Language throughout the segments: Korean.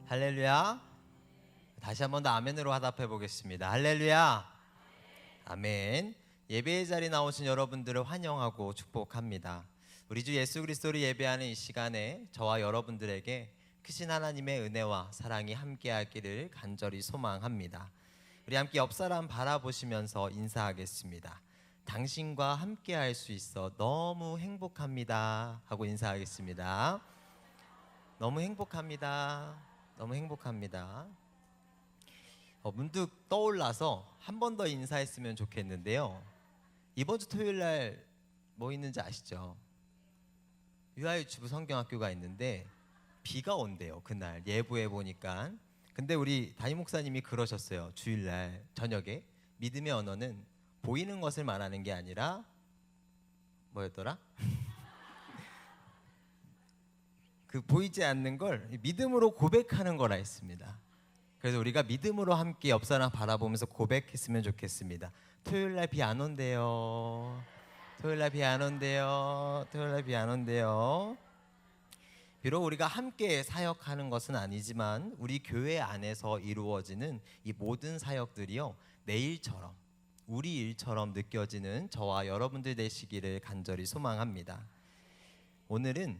할렐루야. 다시 한 번 더 아멘으로 화답해 보겠습니다. 할렐루야. 아멘. 예배의 자리 나오신 여러분들을 환영하고 축복합니다. 우리 주 예수 그리스도를 예배하는 이 시간에 저와 여러분들에게 크신 하나님의 은혜와 사랑이 함께하기를 간절히 소망합니다. 우리 함께 옆 사람 바라보시면서 인사하겠습니다. 당신과 함께할 수 있어 너무 행복합니다 하고 인사하겠습니다. 너무 행복합니다. 너무 행복합니다. 문득 떠올라서 한 번 더 인사했으면 좋겠는데요. 이번 주 토요일 날 뭐 있는지 아시죠? 유아유치부 성경학교가 있는데 비가 온대요. 그날 예보해 보니까. 근데 우리 담임 목사님이 그러셨어요. 주일날 저녁에 믿음의 언어는 보이는 것을 말하는 게 아니라 뭐였더라? 그 보이지 않는 걸 믿음으로 고백하는 거라 했습니다. 그래서 우리가 믿음으로 함께 옆 사람 바라보면서 고백했으면 좋겠습니다. 토요일 날 비 안 온대요. 토요일 날 비 안 온대요. 토요일 날 비 안 온대요. 비록 우리가 함께 사역하는 것은 아니지만 우리 교회 안에서 이루어지는 이 모든 사역들이요, 내 일처럼 우리 일처럼 느껴지는 저와 여러분들 되시기를 간절히 소망합니다. 오늘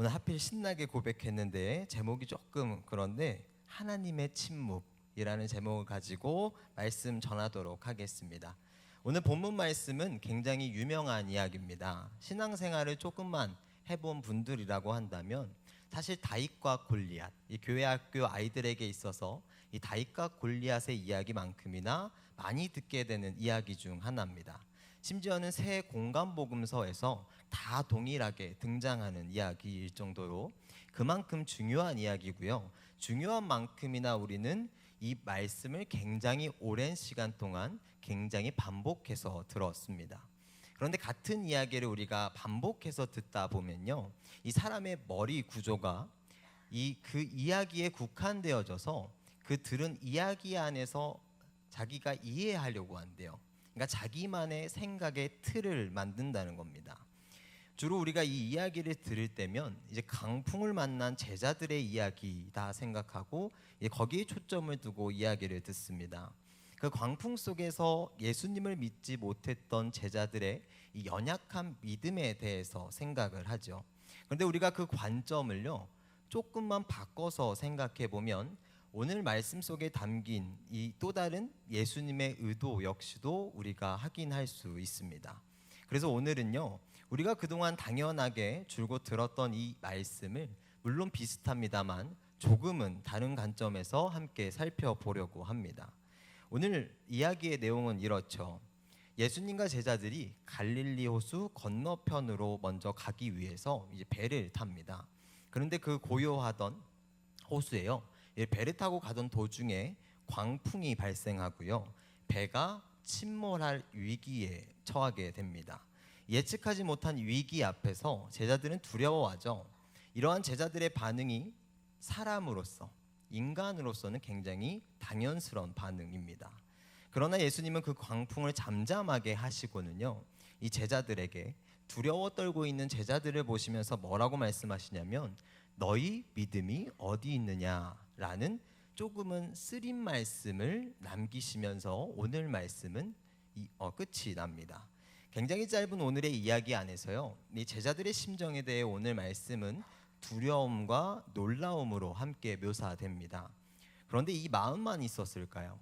하필 신나게 고백했는데 제목이 조금 그런데 하나님의 침묵이라는 제목을 가지고 말씀 전하도록 하겠습니다. 오늘 본문 말씀은 굉장히 유명한 이야기입니다. 신앙생활을 조금만 해본 분들이라고 한다면 사실 다윗과 골리앗, 이 교회 학교 아이들에게 있어서 이 다윗과 골리앗의 이야기만큼이나 많이 듣게 되는 이야기 중 하나입니다. 심지어는 새 공간복음서에서 다 동일하게 등장하는 이야기일 정도로 그만큼 중요한 이야기고요. 중요한 만큼이나 우리는 이 말씀을 굉장히 오랜 시간 동안 굉장히 반복해서 들었습니다. 그런데 같은 이야기를 우리가 반복해서 듣다 보면요, 이 사람의 머리 구조가 그 이야기에 국한되어져서 그 들은 이야기 안에서 자기가 이해하려고 한대요. 그러니까 자기만의 생각의 틀을 만든다는 겁니다. 주로 우리가 이 이야기를 들을 때면 이제 강풍을 만난 제자들의 이야기다 생각하고 거기에 초점을 두고 이야기를 듣습니다. 그 광풍 속에서 예수님을 믿지 못했던 제자들의 이 연약한 믿음에 대해서 생각을 하죠. 그런데 우리가 그 관점을요, 조금만 바꿔서 생각해 보면 오늘 말씀 속에 담긴 이 또 다른 예수님의 의도 역시도 우리가 확인할 수 있습니다. 그래서 오늘은요, 우리가 그동안 당연하게 줄곧 들었던 이 말씀을 물론 비슷합니다만 조금은 다른 관점에서 함께 살펴보려고 합니다. 오늘 이야기의 내용은 이렇죠. 예수님과 제자들이 갈릴리 호수 건너편으로 먼저 가기 위해서 이제 배를 탑니다. 그런데 그 고요하던 호수에요, 배를 타고 가던 도중에 광풍이 발생하고요, 배가 침몰할 위기에 처하게 됩니다. 예측하지 못한 위기 앞에서 제자들은 두려워하죠. 이러한 제자들의 반응이 사람으로서, 인간으로서는 굉장히 당연스러운 반응입니다. 그러나 예수님은 그 광풍을 잠잠하게 하시고는요, 이 제자들에게 두려워 떨고 있는 제자들을 보시면서 뭐라고 말씀하시냐면 너희 믿음이 어디 있느냐라는 조금은 쓰린 말씀을 남기시면서 오늘 말씀은 끝이 납니다. 굉장히 짧은 오늘의 이야기 안에서요, 이 제자들의 심정에 대해 오늘 말씀은 두려움과 놀라움으로 함께 묘사됩니다. 그런데 이 마음만 있었을까요?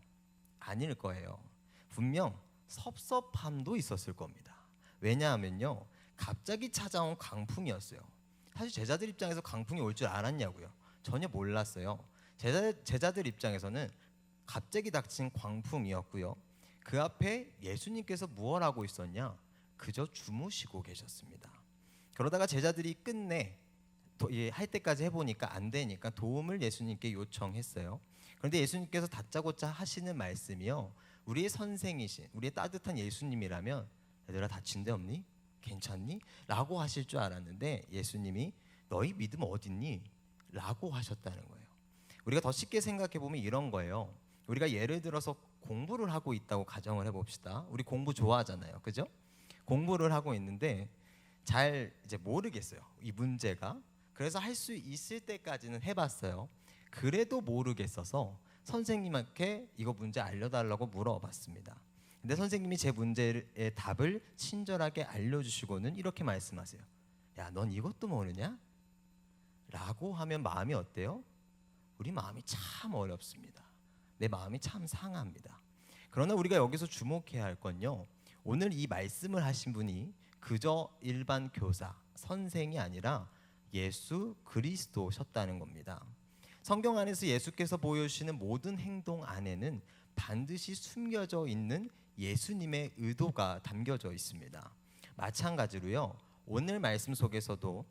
아닐 거예요. 분명 섭섭함도 있었을 겁니다. 왜냐하면요, 갑자기 찾아온 강풍이었어요. 사실 제자들 입장에서 강풍이 올 줄 알았냐고요? 전혀 몰랐어요. 제자들 입장에서는 갑자기 닥친 광풍이었고요, 그 앞에 예수님께서 무엇 하고 있었냐? 그저 주무시고 계셨습니다. 그러다가 제자들이 끝내 할 때까지 해보니까 안 되니까 도움을 예수님께 요청했어요. 그런데 예수님께서 다짜고짜 하시는 말씀이요, 우리의 선생이신, 우리의 따뜻한 예수님이라면 얘들아 다친 데 없니? 괜찮니? 라고 하실 줄 알았는데 예수님이 너희 믿음 어딨니? 라고 하셨다는 거예요. 우리가 더 쉽게 생각해보면 이런 거예요. 우리가 예를 들어서 공부를 하고 있다고 가정을 해봅시다. 우리 공부 좋아하잖아요, 그죠? 공부를 하고 있는데 잘 이제 모르겠어요, 이 문제가. 그래서 할 수 있을 때까지는 해봤어요. 그래도 모르겠어서 선생님께 이거 문제 알려달라고 물어봤습니다. 근데 선생님이 제 문제의 답을 친절하게 알려주시고는 이렇게 말씀하세요. 야, 넌 이것도 모르냐? 라고 하면 마음이 어때요? 우리 마음이 참 어렵습니다. 내 마음이 참 상합니다. 그러나 우리가 여기서 주목해야 할 건요, 오늘 이 말씀을 하신 분이 그저 일반 교사, 선생이 아니라 예수 그리스도셨다는 겁니다. 성경 안에서 예수께서 보여주시는 모든 행동 안에는 반드시 숨겨져 있는 예수님의 의도가 담겨져 있습니다. 마찬가지로요, 오늘 말씀 속에서도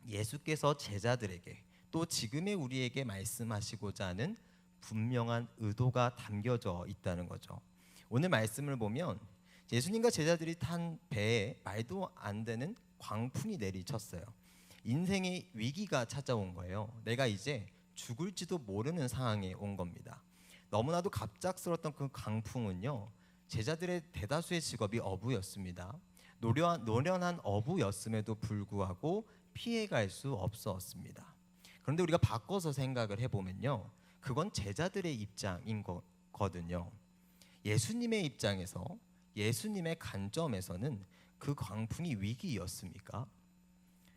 예수께서 제자들에게 또 지금의 우리에게 말씀하시고자 하는 분명한 의도가 담겨져 있다는 거죠. 오늘 말씀을 보면 예수님과 제자들이 탄 배에 말도 안 되는 광풍이 내리쳤어요. 인생의 위기가 찾아온 거예요. 내가 이제 죽을지도 모르는 상황에 온 겁니다. 너무나도 갑작스러웠던 그 강풍은요, 제자들의 대다수의 직업이 어부였습니다. 노련한 어부였음에도 불구하고 피해갈 수 없었습니다. 그런데 우리가 바꿔서 생각을 해보면요, 그건 제자들의 입장인 거거든요. 예수님의 입장에서, 예수님의 관점에서는 그 광풍이 위기였습니까?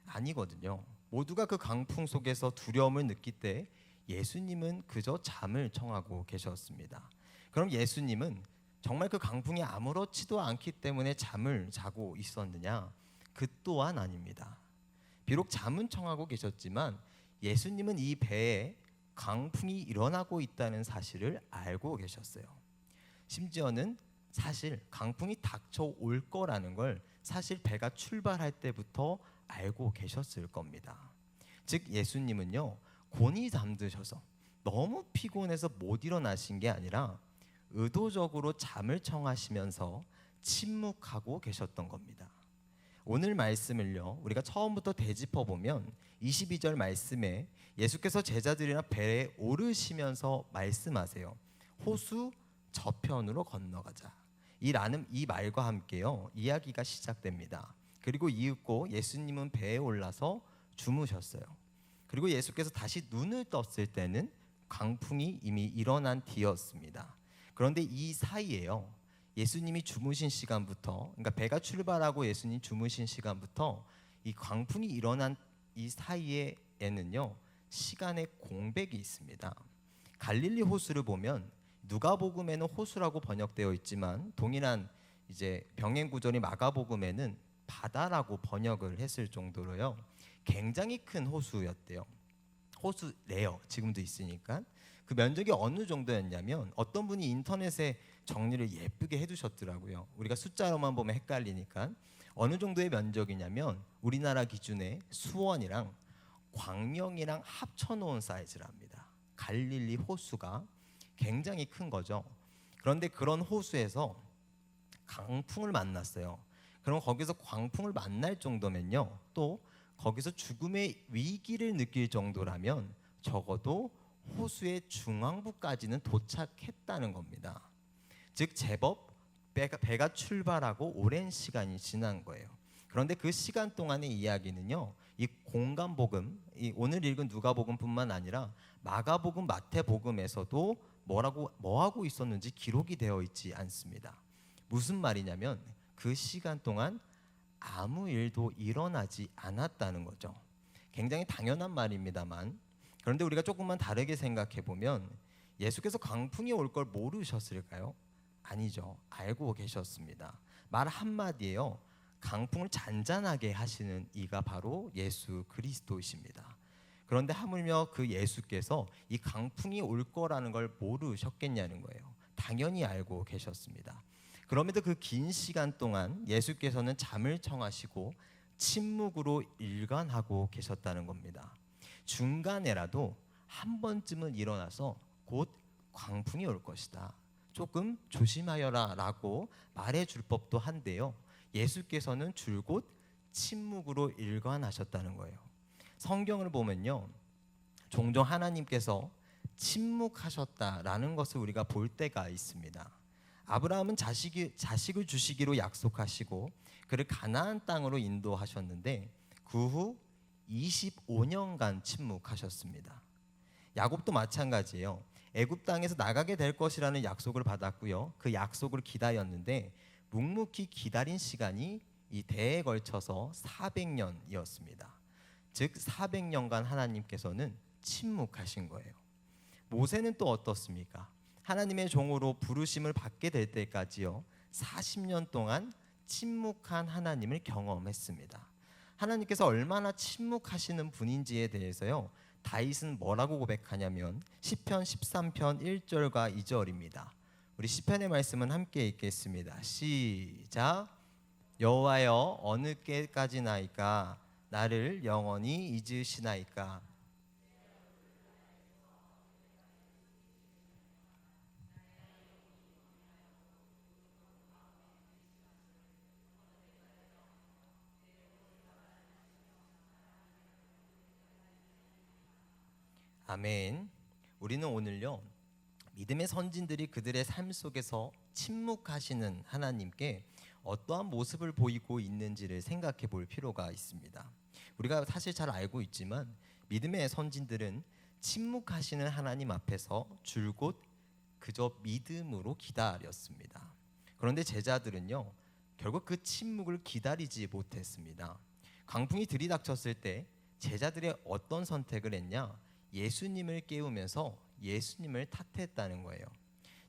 아니거든요. 모두가 그 강풍 속에서 두려움을 느낄 때 예수님은 그저 잠을 청하고 계셨습니다. 그럼 예수님은 정말 그 강풍이 아무렇지도 않기 때문에 잠을 자고 있었느냐? 그 또한 아닙니다. 비록 잠은 청하고 계셨지만 예수님은 이 배에 강풍이 일어나고 있다는 사실을 알고 계셨어요. 심지어는 사실 강풍이 닥쳐올 거라는 걸 사실 배가 출발할 때부터 알고 계셨을 겁니다. 즉 예수님은요, 곤히 잠드셔서 너무 피곤해서 못 일어나신 게 아니라 의도적으로 잠을 청하시면서 침묵하고 계셨던 겁니다. 오늘 말씀을요, 우리가 처음부터 되짚어 보면 22절 말씀에 예수께서 제자들이랑 배에 오르시면서 말씀하세요. 호수 저편으로 건너가자. 이 말과 함께요, 이야기가 시작됩니다. 그리고 이윽고 예수님은 배에 올라서 주무셨어요. 그리고 예수께서 다시 눈을 떴을 때는 강풍이 이미 일어난 뒤였습니다. 그런데 이 사이에요, 예수님이 주무신 시간부터, 그러니까 배가 출발하고 예수님 주무신 시간부터 이 광풍이 일어난 이 사이에는요, 시간의 공백이 있습니다. 갈릴리 호수를 보면 누가복음에는 호수라고 번역되어 있지만 동일한 이제 병행 구절이 마가복음에는 바다라고 번역을 했을 정도로요, 굉장히 큰 호수였대요. 호수래요. 지금도 있으니까. 그 면적이 어느 정도였냐면 어떤 분이 인터넷에 정리를 예쁘게 해두셨더라고요. 우리가 숫자로만 보면 헷갈리니까. 어느 정도의 면적이냐면 우리나라 기준의 수원이랑 광명이랑 합쳐놓은 사이즈랍니다. 갈릴리 호수가 굉장히 큰 거죠. 그런데 그런 호수에서 강풍을 만났어요. 그럼 거기서 광풍을 만날 정도면요, 또 거기서 죽음의 위기를 느낄 정도라면 적어도 호수의 중앙부까지는 도착했다는 겁니다. 즉 제법 배가 출발하고 오랜 시간이 지난 거예요. 그런데 그 시간 동안의 이야기는요, 이 공간복음, 이 오늘 읽은 누가복음뿐만 아니라 마가복음, 마태복음에서도 뭐하고 있었는지 기록이 되어 있지 않습니다. 무슨 말이냐면 그 시간 동안 아무 일도 일어나지 않았다는 거죠. 굉장히 당연한 말입니다만, 그런데 우리가 조금만 다르게 생각해 보면 예수께서 강풍이 올 걸 모르셨을까요? 아니죠. 알고 계셨습니다. 말 한마디에요, 강풍을 잔잔하게 하시는 이가 바로 예수 그리스도이십니다. 그런데 하물며 그 예수께서 이 강풍이 올 거라는 걸 모르셨겠냐는 거예요. 당연히 알고 계셨습니다. 그럼에도 그 긴 시간 동안 예수께서는 잠을 청하시고 침묵으로 일관하고 계셨다는 겁니다. 중간에라도 한 번쯤은 일어나서 곧 광풍이 올 것이다, 조금 조심하여라 라고 말해줄 법도 한데요, 예수께서는 줄곧 침묵으로 일관하셨다는 거예요. 성경을 보면요, 종종 하나님께서 침묵하셨다라는 것을 우리가 볼 때가 있습니다. 아브라함은 자식을 주시기로 약속하시고 그를 가나안 땅으로 인도하셨는데 그 후 25년간 침묵하셨습니다. 야곱도 마찬가지예요. 애굽 땅에서 나가게 될 것이라는 약속을 받았고요. 그 약속을 기다렸는데 묵묵히 기다린 시간이 이 대에 걸쳐서 400년이었습니다. 즉 400년간 하나님께서는 침묵하신 거예요. 모세는 또 어떻습니까? 하나님의 종으로 부르심을 받게 될 때까지요 40년 동안 침묵한 하나님을 경험했습니다. 하나님께서 얼마나 침묵하시는 분인지에 대해서요 다윗은 뭐라고 고백하냐면 시편 13편 1절과 2절입니다. 우리 시편의 말씀은 함께 읽겠습니다. 시작. 여호와여 어느 때까지나이까 나를 영원히 잊으시나이까. 아멘. 우리는 오늘요 믿음의 선진들이 그들의 삶 속에서 침묵하시는 하나님께 어떠한 모습을 보이고 있는지를 생각해 볼 필요가 있습니다. 우리가 사실 잘 알고 있지만 믿음의 선진들은 침묵하시는 하나님 앞에서 줄곧 그저 믿음으로 기다렸습니다. 그런데 제자들은요 결국 그 침묵을 기다리지 못했습니다. 광풍이 들이닥쳤을 때 제자들의 어떤 선택을 했냐? 예수님을 깨우면서 예수님을 탓했다는 거예요.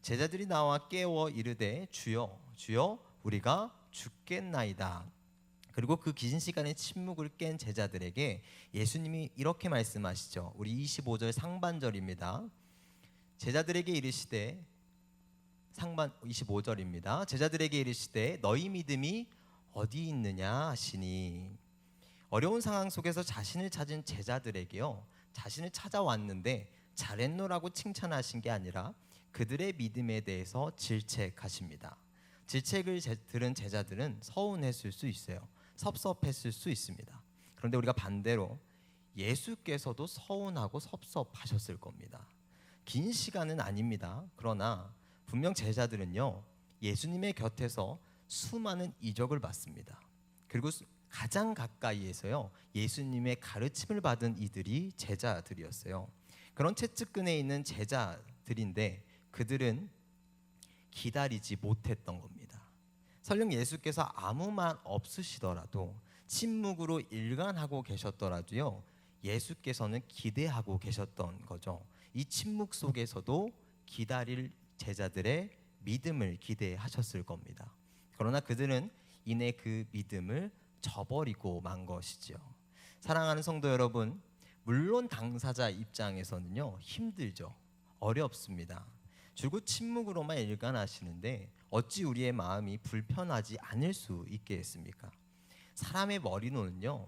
제자들이 나와 깨워 이르되 주여 주여 우리가 죽겠나이다. 그리고 그 긴 시간의 침묵을 깬 제자들에게 예수님이 이렇게 말씀하시죠. 우리 25절 상반절입니다. 제자들에게 이르시되 상반 25절입니다. 제자들에게 이르시되 너희 믿음이 어디 있느냐 하시니. 어려운 상황 속에서 자신을 찾은 제자들에게요 자신을 찾아왔는데 잘했노라고 칭찬하신 게 아니라 그들의 믿음에 대해서 질책하십니다. 질책을 들은 제자들은 서운했을 수 있어요. 섭섭했을 수 있습니다. 그런데 우리가 반대로 예수께서도 서운하고 섭섭하셨을 겁니다. 긴 시간은 아닙니다. 그러나 분명 제자들은요 예수님의 곁에서 수많은 이적을 봤습니다. 그리고 가장 가까이에서요 예수님의 가르침을 받은 이들이 제자들이었어요. 그런 채찍근에 있는 제자들인데 그들은 기다리지 못했던 겁니다. 설령 예수께서 아무 말 없으시더라도 침묵으로 일관하고 계셨더라도요 예수께서는 기대하고 계셨던 거죠. 이 침묵 속에서도 기다릴 제자들의 믿음을 기대하셨을 겁니다. 그러나 그들은 이내 그 믿음을 저버리고 만 것이죠. 사랑하는 성도 여러분, 물론 당사자 입장에서는요 힘들죠. 어렵습니다. 줄곧 침묵으로만 일관하시는데 어찌 우리의 마음이 불편하지 않을 수 있겠습니까? 사람의 머리로는요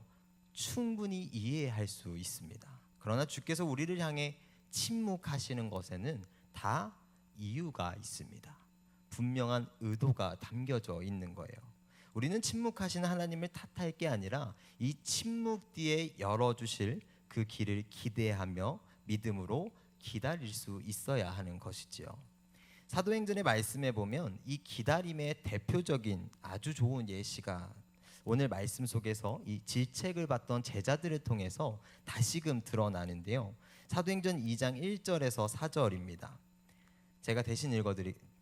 충분히 이해할 수 있습니다. 그러나 주께서 우리를 향해 침묵하시는 것에는 다 이유가 있습니다. 분명한 의도가 담겨져 있는 거예요. 우리는 침묵하시는 하나님을 탓할 게 아니라 이 침묵 뒤에 열어주실 그 길을 기대하며 믿음으로 기다릴 수 있어야 하는 것이지요. 사도행전의 말씀에 보면 이 기다림의 대표적인 아주 좋은 예시가 오늘 말씀 속에서 이 질책을 받던 제자들을 통해서 다시금 드러나는데요. 사도행전 2장 1절에서 4절입니다.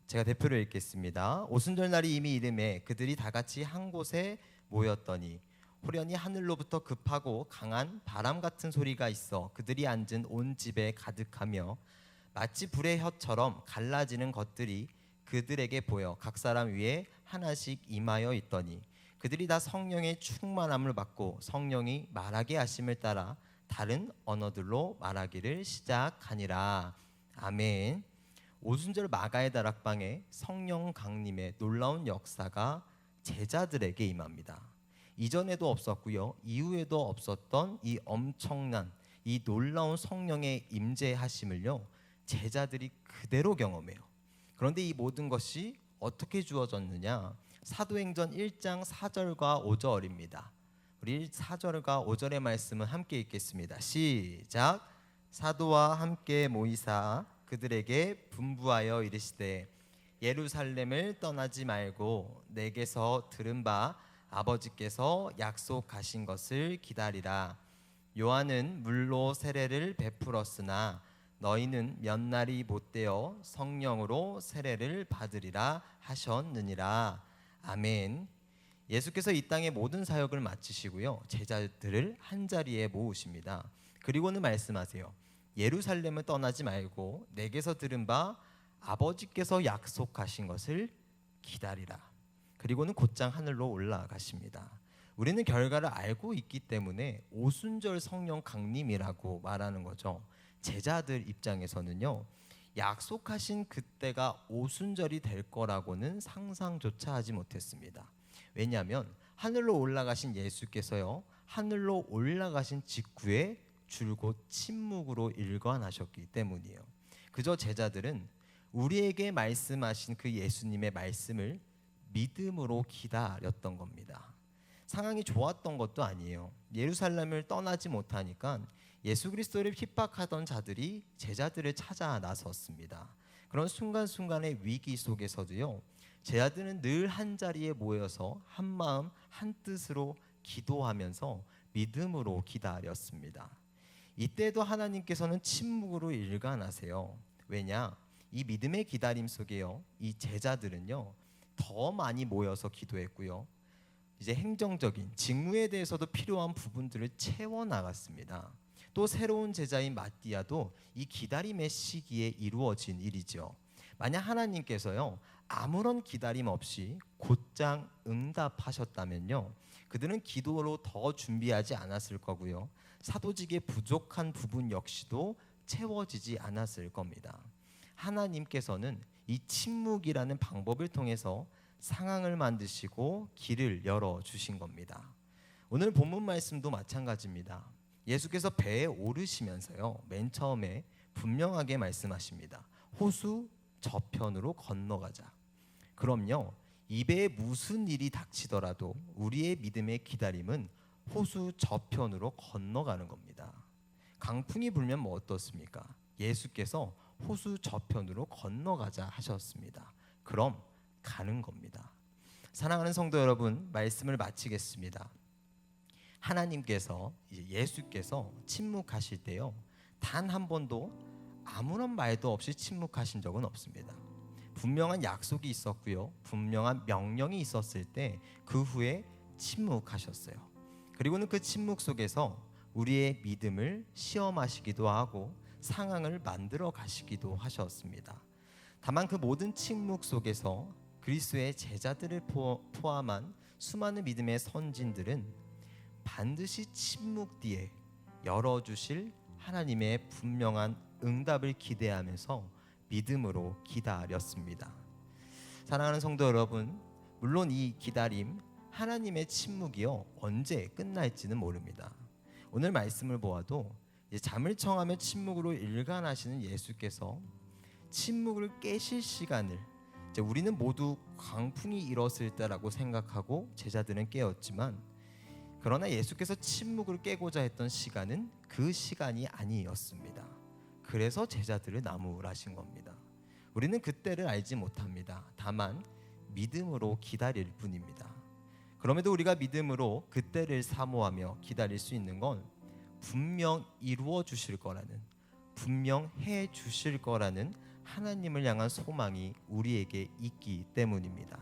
제가 대표를 읽겠습니다. 오순절 날이 이미 이름에 그들이 다 같이 한 곳에 모였더니 호련히 하늘로부터 급하고 강한 바람 같은 소리가 있어 그들이 앉은 온 집에 가득하며 마치 불의 혀처럼 갈라지는 것들이 그들에게 보여 각 사람 위에 하나씩 임하여 있더니 그들이 다 성령의 충만함을 받고 성령이 말하게 하심을 따라 다른 언어들로 말하기를 시작하니라. 아멘. 오순절 마가의 다락방에 성령 강림의 놀라운 역사가 제자들에게 임합니다. 이전에도 없었고요 이후에도 없었던 이 엄청난 이 놀라운 성령의 임재하심을요 제자들이 그대로 경험해요. 그런데 이 모든 것이 어떻게 주어졌느냐? 사도행전 1장 4절과 5절입니다. 우리 4절과 5절의 말씀은 함께 읽겠습니다. 시작. 사도와 함께 모이사 그들에게 분부하여 이르시되 예루살렘을 떠나지 말고 내게서 들은 바 아버지께서 약속하신 것을 기다리라. 요한은 물로 세례를 베풀었으나 너희는 몇 날이 못되어 성령으로 세례를 받으리라 하셨느니라. 아멘. 예수께서 이 땅의 모든 사역을 마치시고요, 제자들을 한자리에 모으십니다. 그리고는 말씀하세요. 예루살렘을 떠나지 말고 내게서 들은 바 아버지께서 약속하신 것을 기다리라. 그리고는 곧장 하늘로 올라가십니다. 우리는 결과를 알고 있기 때문에 오순절 성령 강림이라고 말하는 거죠. 제자들 입장에서는요, 약속하신 그때가 오순절이 될 거라고는 상상조차 하지 못했습니다. 왜냐하면 하늘로 올라가신 예수께서요, 하늘로 올라가신 직후에 줄곧 침묵으로 일관하셨기 때문이에요. 그저 제자들은 우리에게 말씀하신 그 예수님의 말씀을 믿음으로 기다렸던 겁니다. 상황이 좋았던 것도 아니에요. 예루살렘을 떠나지 못하니까 예수 그리스도를 핍박하던 자들이 제자들을 찾아 나섰습니다. 그런 순간순간의 위기 속에서도요, 제자들은 늘 한자리에 모여서 한마음 한뜻으로 기도하면서 믿음으로 기다렸습니다. 이때도 하나님께서는 침묵으로 일관하세요. 왜냐? 이 믿음의 기다림 속에요, 이 제자들은요 더 많이 모여서 기도했고요, 이제 행정적인 직무에 대해서도 필요한 부분들을 채워 나갔습니다. 또 새로운 제자인 마띠아도 이 기다림의 시기에 이루어진 일이죠. 만약 하나님께서요 아무런 기다림 없이 곧장 응답하셨다면요, 그들은 기도로 더 준비하지 않았을 거고요, 사도직의 부족한 부분 역시도 채워지지 않았을 겁니다. 하나님께서는 이 침묵이라는 방법을 통해서 상황을 만드시고 길을 열어주신 겁니다. 오늘 본문 말씀도 마찬가지입니다. 예수께서 배에 오르시면서요, 맨 처음에 분명하게 말씀하십니다. 호수 저편으로 건너가자. 그럼요, 이 배에 무슨 일이 닥치더라도 우리의 믿음의 기다림은 호수 저편으로 건너가는 겁니다. 강풍이 불면 뭐 어떻습니까? 예수께서 호수 저편으로 건너가자 하셨습니다. 그럼 가는 겁니다. 사랑하는 성도 여러분, 말씀을 마치겠습니다. 하나님께서, 이제 예수께서 침묵하실 때요, 단 한 번도 아무런 말도 없이 침묵하신 적은 없습니다. 분명한 약속이 있었고요, 분명한 명령이 있었을 때 그 후에 침묵하셨어요. 그리고는 그 침묵 속에서 우리의 믿음을 시험하시기도 하고 상황을 만들어 가시기도 하셨습니다. 다만 그 모든 침묵 속에서 그리스도의 제자들을 포함한 수많은 믿음의 선진들은 반드시 침묵 뒤에 열어주실 하나님의 분명한 응답을 기대하면서 믿음으로 기다렸습니다. 사랑하는 성도 여러분, 물론 이 기다림, 하나님의 침묵이요, 언제 끝날지는 모릅니다. 오늘 말씀을 보아도 잠을 청하며 침묵으로 일관하시는 예수께서 침묵을 깨실 시간을, 이제 우리는 모두 광풍이 일었을 때라고 생각하고 제자들은 깨었지만, 그러나 예수께서 침묵을 깨고자 했던 시간은 그 시간이 아니었습니다. 그래서 제자들을 나무라신 겁니다. 우리는 그때를 알지 못합니다. 다만 믿음으로 기다릴 뿐입니다. 그럼에도 우리가 믿음으로 그때를 사모하며 기다릴 수 있는 건 분명 이루어 주실 거라는, 분명 해 주실 거라는 하나님을 향한 소망이 우리에게 있기 때문입니다.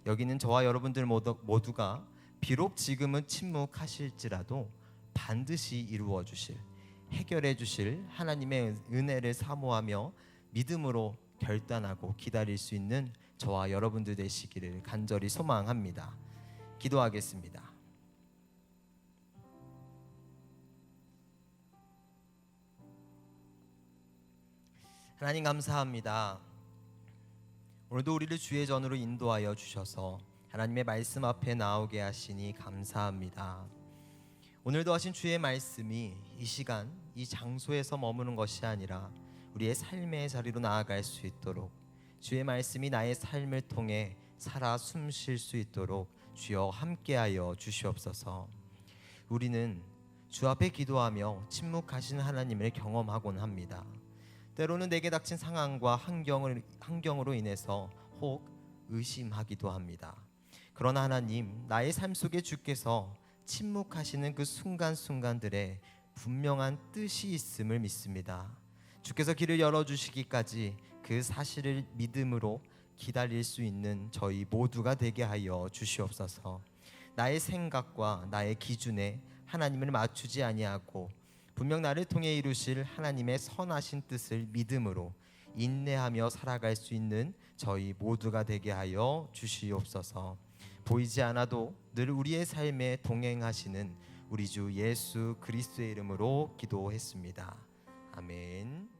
여기는 저와 여러분들 모두가 비록 지금은 침묵하실지라도 반드시 이루어 주실, 해결해 주실 하나님의 은혜를 사모하며 믿음으로 결단하고 기다릴 수 있는 저와 여러분들 되시기를 간절히 소망합니다. 기도하겠습니다. 하나님 감사합니다. 오늘도 우리를 주의 전으로 인도하여 주셔서 하나님의 말씀 앞에 나오게 하시니 감사합니다. 오늘도 하신 주의 말씀이 이 시간 이 장소에서 머무는 것이 아니라 우리의 삶의 자리로 나아갈 수 있도록, 주의 말씀이 나의 삶을 통해 살아 숨쉴 수 있도록 주여 함께하여 주시옵소서. 우리는 주 앞에 기도하며 침묵하신 하나님을 경험하곤 합니다. 때로는 내게 닥친 상황과 환경으로 인해서 혹 의심하기도 합니다. 그러나 하나님, 나의 삶 속에 주께서 침묵하시는 그 순간순간들에 분명한 뜻이 있음을 믿습니다. 주께서 길을 열어주시기까지 그 사실을 믿음으로 기다릴 수 있는 저희 모두가 되게 하여 주시옵소서. 나의 생각과 나의 기준에 하나님을 맞추지 아니하고 분명 나를 통해 이루실 하나님의 선하신 뜻을 믿음으로 인내하며 살아갈 수 있는 저희 모두가 되게 하여 주시옵소서. 보이지 않아도 늘 우리의 삶에 동행하시는 우리 주 예수 그리스도의 이름으로 기도했습니다. 아멘.